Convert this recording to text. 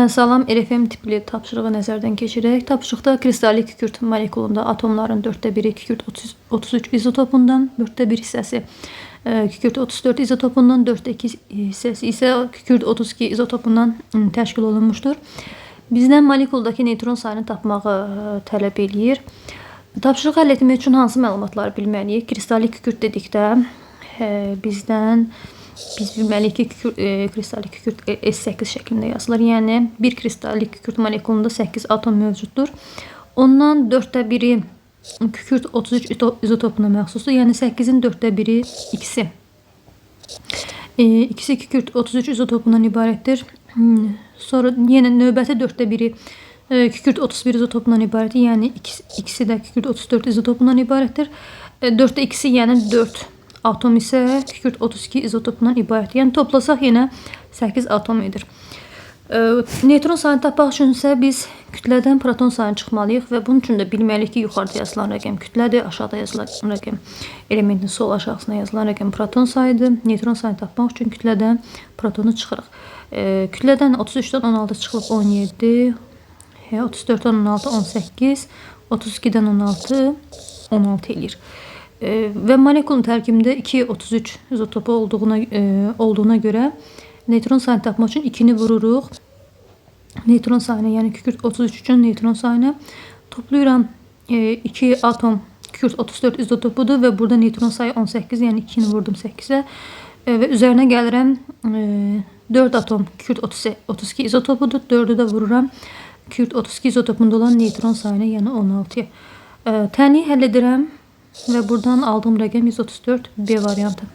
Salam, RFM tipli tapşırığı nəzərdən keçirək. Tapşırıqda kristallik kükürt molekulunda atomların 1/4 kükürt 33 izotopundan, 1/4 hissəsi kükürt 34 izotopundan, 4/2 hissəsi isə kükürt 32 izotopundan təşkil olunmuşdur. Bizdən molekuldakı neytron sayını tapmağı tələb eləyir. Tapşırığı həll etmək üçün hansı məlumatları bilməliyik? Kristallik kükürt dedikdə biz bilməliyik ki, kristallik kükürt S8 şəklində yazılır. Yəni, bir kristallik kükürt molekulunda 8 atom mövcuddur. Ondan 1/4 kükürt 33 izotopuna məxsusdur. Yəni, 8-in 1/4 ikisi. İkisi kükürt 33 izotopundan ibarətdir. Sonra yenə növbəti 1/4 kükürt 31 izotopundan ibarətdir. Yəni, ikisi də kükürt 34 izotopundan ibarətdir. 4/2-si, yəni 4 atom isə kükürt 32 izotopundan ibarətdir. Yəni, toplasaq yenə 8 atom edir. Neytron sayını tapmaq üçün isə biz kütlədən proton sayını çıxmalıyıq və bunun üçün də bilməliyik ki, yuxarıda yazılan rəqəm kütlədir, aşağıda yazılan rəqəm elementin sol aşağısına yazılan rəqəm proton sayıdır. Neytron sayını tapmaq üçün kütlədən protonu çıxırıq. Kütlədən 33-dən 16 çıxılıb 17, 34-dən 16 18, 32-dən 16 16 eləyir. Və molekulun tərkibində 2-33 izotopu olduğuna görə neytron sayını tapmaq üçün 2-ni vururuq. Neytron sayını, yəni kükürt 33 üçün neytron sayını toplayıram. 2 atom kükürt 34 izotopudur və burada neytron sayı 18, yəni 2-ni vurdum 8-ə. Və üzərinə gəlirəm 4 atom kükürt 32 izotopudur. 4-ü də vururam kükürt 32 izotopunda olan neytron sayını, yəni 16-ya. Tənliyi həll edirəm və buradan aldığım rəqəm 134 B variantı.